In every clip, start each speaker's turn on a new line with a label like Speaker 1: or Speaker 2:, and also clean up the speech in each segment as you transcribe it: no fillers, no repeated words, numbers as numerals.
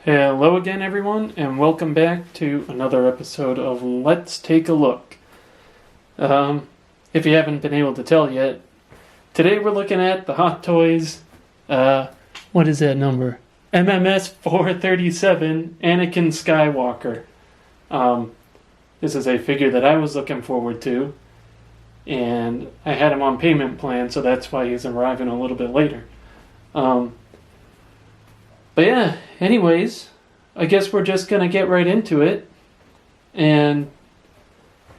Speaker 1: Hello again, everyone, and welcome back to another episode of Let's Take a Look. If you haven't been able to tell yet, today we're looking at the Hot Toys, what is that number? MMS437 Anakin Skywalker. This is a figure that I was looking forward to, and I had him on payment plan, so that's why he's arriving a little bit later. But yeah, anyways, I guess we're just gonna get right into it. And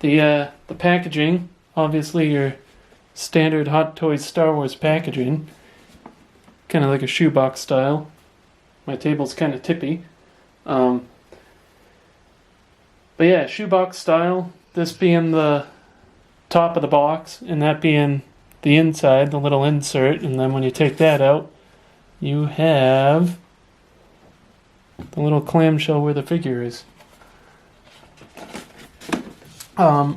Speaker 1: the packaging, obviously your standard Hot Toys Star Wars packaging, kind of like a shoebox style. My table's kind of tippy. But yeah, shoebox style. This being the top of the box, and that being the inside, the little insert. And then when you take that out, you have the little clamshell where the figure is. So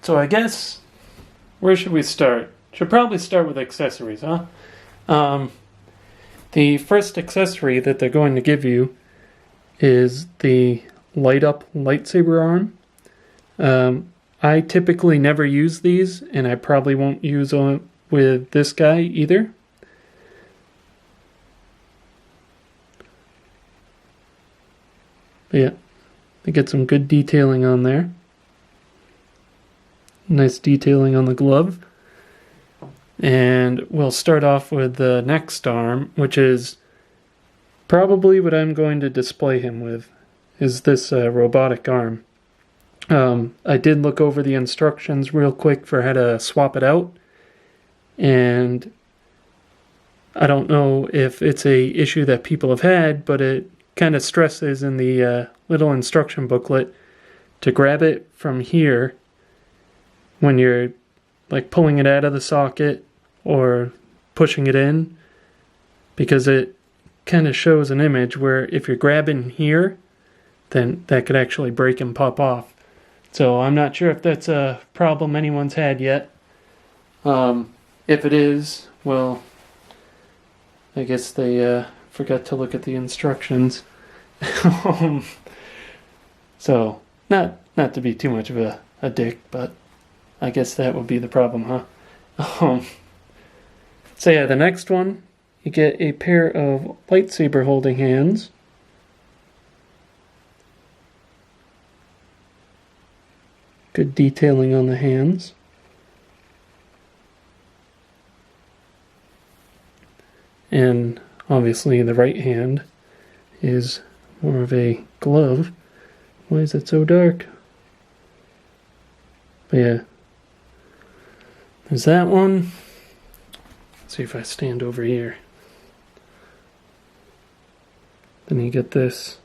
Speaker 1: I guess, where should we start? Should probably start with accessories, huh? The first accessory that they're going to give you is the light up lightsaber arm. I typically never use these, and I probably won't use them with this guy either. But yeah, they get some good detailing on there. Nice detailing on the glove. And we'll start off with the next arm, which is probably what I'm going to display him with, is this robotic arm. I did look over the instructions real quick for how to swap it out, and I don't know if it's a issue that people have had, but it kind of stresses in the little instruction booklet to grab it from here when you're like pulling it out of the socket or pushing it in, because it kind of shows an image where if you're grabbing here, then that could actually break and pop off. So I'm not sure if that's a problem anyone's had yet. If it is, well, I guess they forgot to look at the instructions. So not to be too much of a dick, but I guess that would be the problem, huh? So yeah, the next one, you get a pair of lightsaber holding hands. Good detailing on the hands. And obviously the right hand is more of a glove. Why is it so dark? But yeah, there's that one. Let's see if I stand over here. Then you get this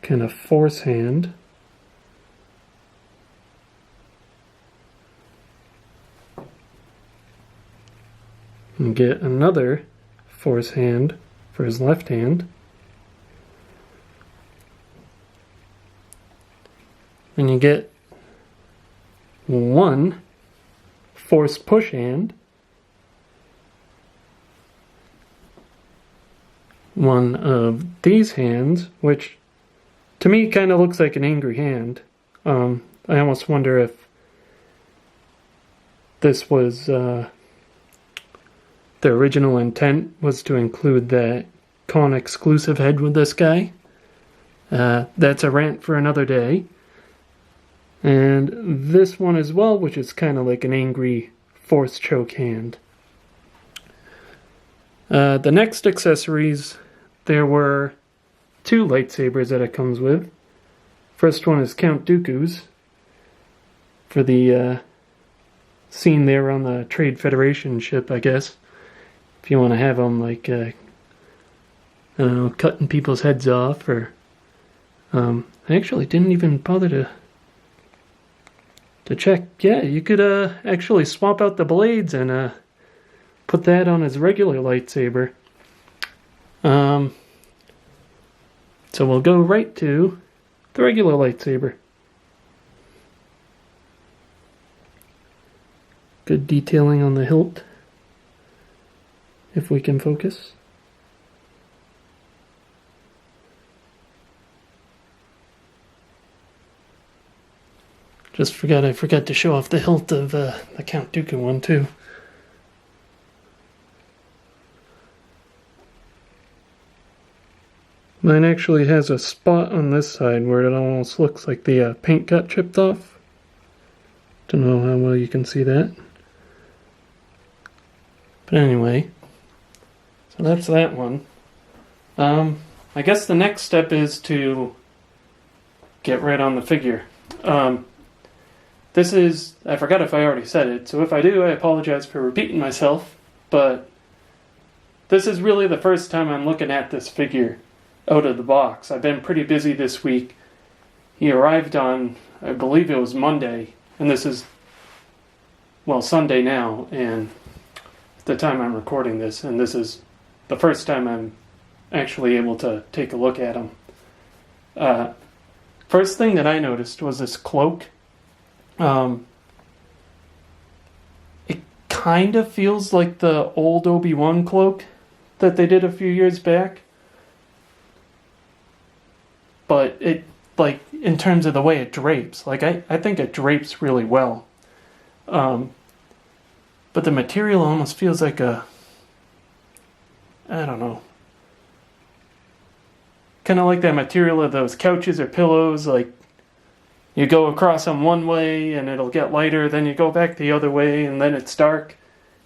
Speaker 1: kind of force hand. And get another force hand for his left hand. And you get one force push hand, one of these hands, which to me kind of looks like an angry hand. I almost wonder if this was the original intent was to include that con exclusive head with this guy. That's a rant for another day. And this one as well, which is kind of like an angry force choke hand. The next accessories, there were two lightsabers that it comes with. First one is Count Dooku's for the scene there on the Trade Federation ship, I guess. If you want to have them like, I don't know, cutting people's heads off, or I actually didn't even bother to check. Yeah, you could actually swap out the blades and put that on his regular lightsaber. So we'll go right to the regular lightsaber. Good detailing on the hilt. if we can focus. I forgot to show off the hilt of the Count Dooku one too. Mine actually has a spot on this side where it almost looks like the paint got chipped off. Don't know how well you can see that. But anyway, so that's that one. I guess the next step is to get right on the figure. This is, I forgot if I already said it, so if I do, I apologize for repeating myself, but this is really the first time I'm looking at this figure out of the box. I've been pretty busy this week. He arrived on, I believe it was Monday, and this is, well, Sunday now, and at the time I'm recording this, and this is the first time I'm actually able to take a look at him. First thing that I noticed was this cloak. It kind of feels like the old Obi-Wan cloak that they did a few years back. But it, like, in terms of the way it drapes, like, I think it drapes really well. But the material almost feels like I don't know. Kind of like that material of those couches or pillows, like, you go across them one way and it'll get lighter, then you go back the other way and then it's dark.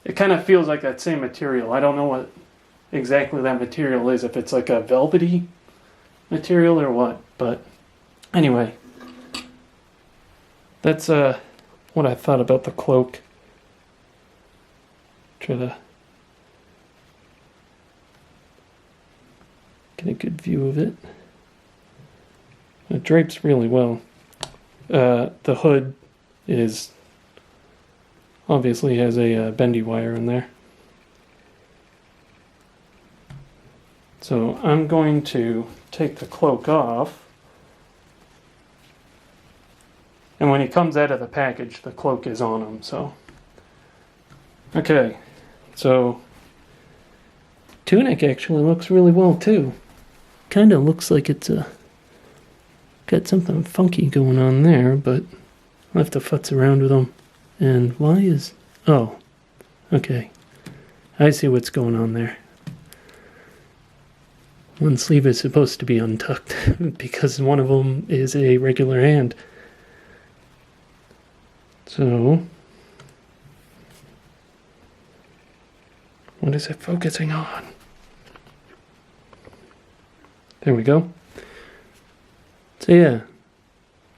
Speaker 1: It kind of feels like that same material. I don't know what exactly that material is, if it's like a velvety material or what, but anyway. That's what I thought about the cloak. Try to get a good view of it. It drapes really well. The hood is obviously has a bendy wire in there. So I'm going to take the cloak off. And when he comes out of the package, the cloak is on him, so. Okay, so tunic actually looks really well too. Kind of looks like it's got something funky going on there, but I'll have to futz around with them. And why is... oh, okay. I see what's going on there. One sleeve is supposed to be untucked because one of them is a regular hand. So, what is it focusing on? There we go. So yeah,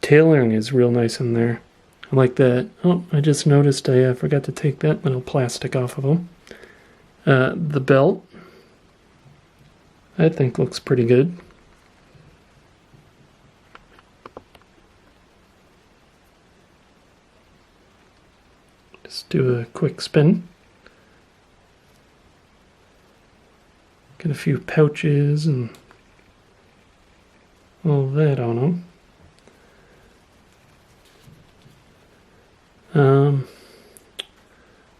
Speaker 1: tailoring is real nice in there. I like that. Oh, I just noticed I forgot to take that little plastic off of them. The belt, I think looks pretty good. Just do a quick spin. Get a few pouches and all that on them.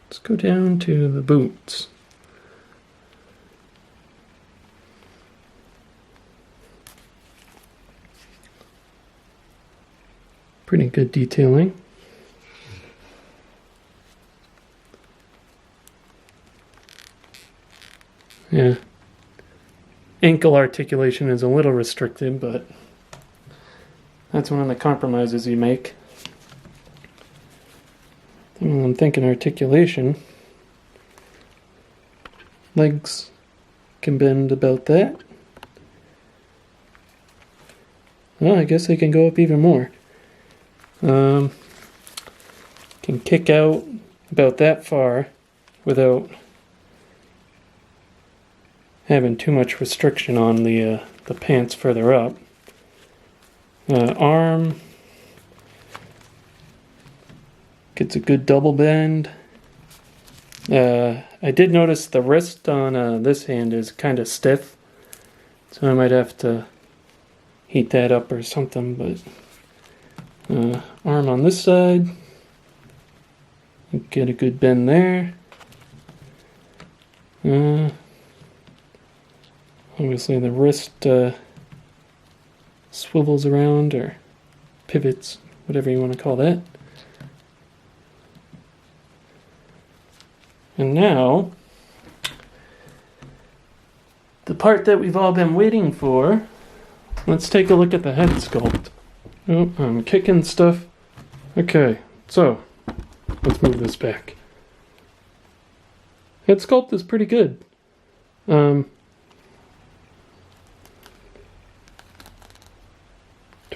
Speaker 1: Let's go down to the boots. Pretty good detailing. Yeah. Ankle articulation is a little restricted, but that's one of the compromises you make. And I'm thinking articulation. Legs can bend about that. Well, I guess they can go up even more. Can kick out about that far without having too much restriction on the pants further up. Arm gets a good double bend. I did notice the wrist on this hand is kind of stiff, so I might have to heat that up or something, but arm on this side, get a good bend there. Obviously the wrist swivels around, or pivots, whatever you want to call that. And now, the part that we've all been waiting for, let's take a look at the head sculpt. Oh, I'm kicking stuff. Okay, so, let's move this back. Head sculpt is pretty good. Turn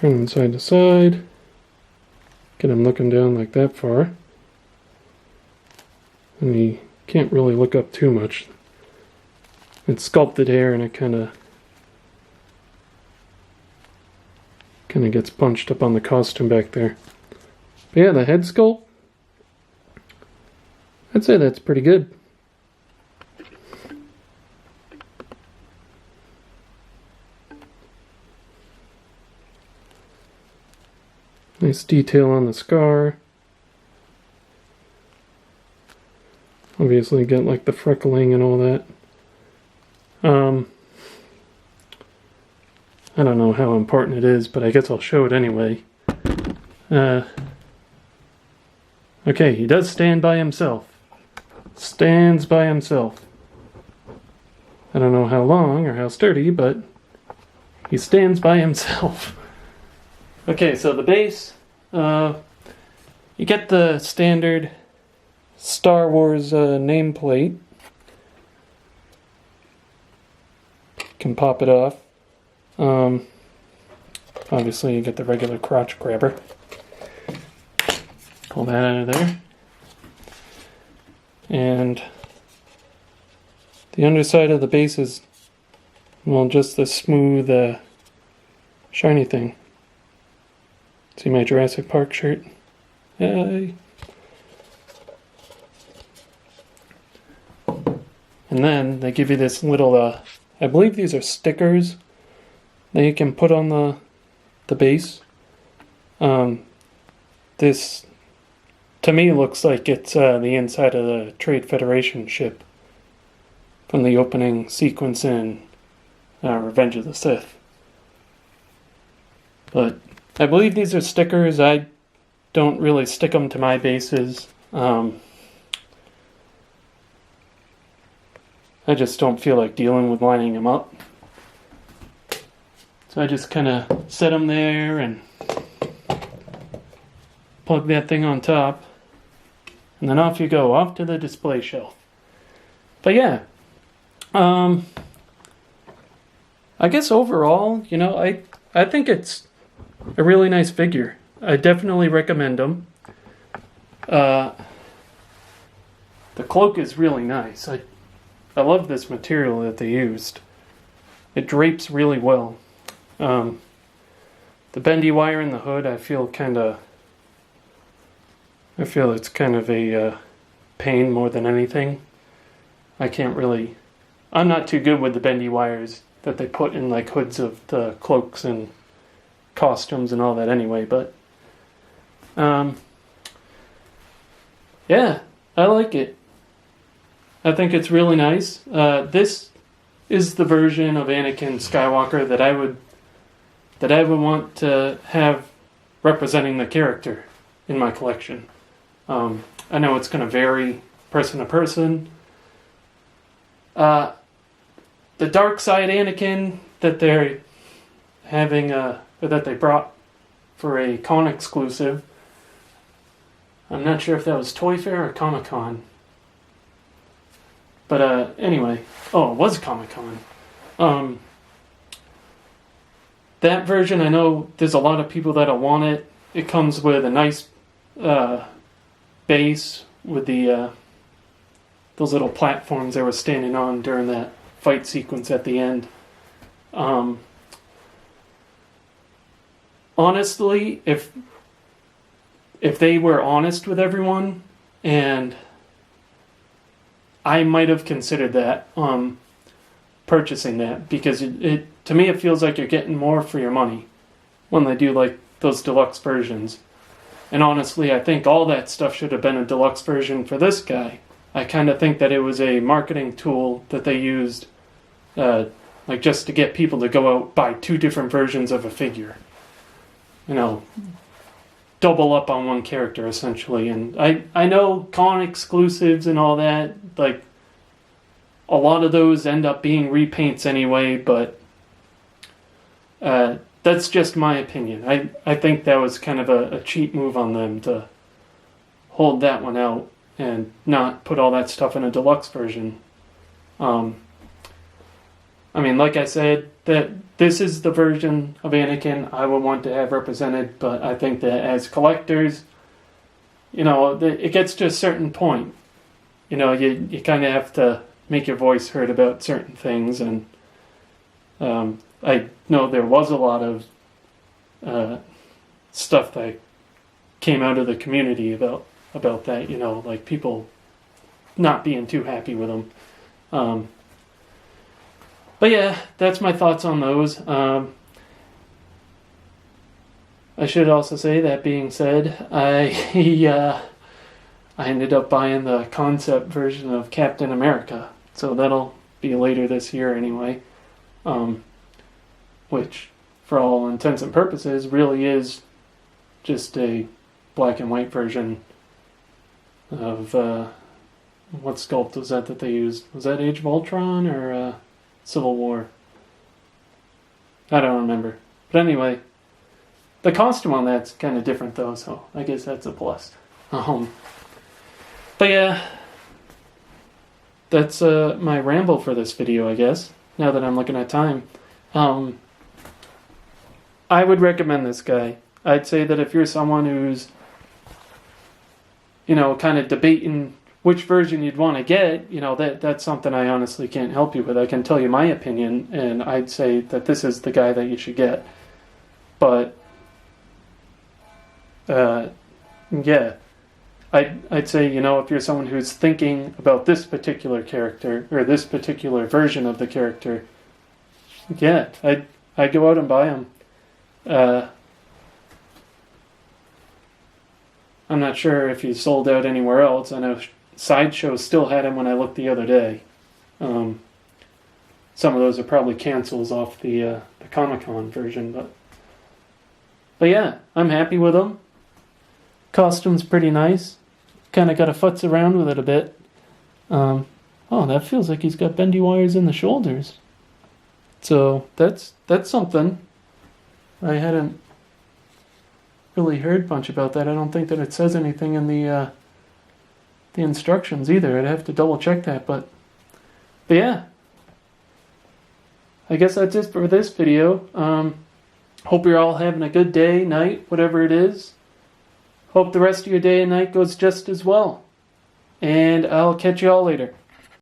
Speaker 1: them side to side. Get him looking down like that far. And he can't really look up too much. It's sculpted hair and it kind of gets bunched up on the costume back there. But yeah, the head sculpt, I'd say that's pretty good. Nice detail on the scar. Obviously get like the freckling and all that. I don't know how important it is, but I guess I'll show it anyway. Okay, he does stand by himself. Stands by himself. I don't know how long or how sturdy, but he stands by himself. Okay, so the base, you get the standard Star Wars nameplate. Can pop it off. Obviously you get the regular crotch grabber. Pull that out of there. And the underside of the base is, well, just the smooth, shiny thing. See my Jurassic Park shirt? Yay! And then they give you this little, I believe these are stickers that you can put on the base. This, to me, looks like it's the inside of the Trade Federation ship from the opening sequence in Revenge of the Sith. But I believe these are stickers. I don't really stick them to my bases. I just don't feel like dealing with lining them up. So I just kind of set them there and plug that thing on top. And then off you go, off to the display shelf. But yeah, I guess overall, you know, I think it's a really nice figure. I definitely recommend them. The cloak is really nice. I love this material that they used. It drapes really well. The bendy wire in the hood, I feel it's kind of a pain more than anything. I'm not too good with the bendy wires that they put in like hoods of the cloaks and costumes and all that anyway, but yeah, I like it. I think it's really nice. This is the version of Anakin Skywalker that I would want to have representing the character in my collection. I know it's going to vary person to person. The dark side Anakin that they're having, or that they brought for a con exclusive. I'm not sure if that was Toy Fair or Comic-Con. But anyway, it was Comic-Con. That version, I know there's a lot of people that'll want it. It comes with a nice base with the those little platforms they were standing on during that fight sequence at the end. Honestly, if they were honest with everyone, and I might have considered that, purchasing that, because it to me it feels like you're getting more for your money when they do like those deluxe versions. And honestly, I think all that stuff should have been a deluxe version for this guy. I kind of think that it was a marketing tool that they used, like just to get people to go out buy 2 different versions of a figure. You know, double up on one character essentially. And I know con exclusives and all that, like a lot of those end up being repaints anyway, but that's just my opinion. I think that was kind of a cheap move on them to hold that one out and not put all that stuff in a deluxe version. I mean, like I said, that this is the version of Anakin I would want to have represented, but I think that as collectors, you know, it gets to a certain point. You know, you kind of have to make your voice heard about certain things, and I know there was a lot of stuff that came out of the community about that, you know, like people not being too happy with them. But yeah, that's my thoughts on those. I should also say, that being said, I ended up buying the concept version of Captain America, so that'll be later this year anyway. Which, for all intents and purposes, really is just a black and white version of what sculpt was that they used? Was that Age of Ultron or Civil War? I don't remember. But anyway, the costume on that's kind of different though, so I guess that's a plus. But yeah, that's my ramble for this video, I guess, now that I'm looking at time. I would recommend this guy. I'd say that if you're someone who's, you know, kind of debating which version you'd want to get, you know, that's something I honestly can't help you with. I can tell you my opinion, and I'd say that this is the guy that you should get. But, yeah, I'd say, you know, if you're someone who's thinking about this particular character, or this particular version of the character, yeah, I'd go out and buy him. I'm not sure if he's sold out anywhere else. I know Sideshow still had him when I looked the other day. Some of those are probably cancels off the Comic-Con version, but yeah, I'm happy with him. Costume's pretty nice. Kind of got to futz around with it a bit. Oh, that feels like he's got bendy wires in the shoulders. So that's something. I hadn't really heard much about that. I don't think that it says anything in the instructions either. I'd have to double check that, but yeah, I guess that's it for this video. Hope you're all having a good day, night, whatever it is. Hope the rest of your day and night goes just as well, and I'll catch you all later.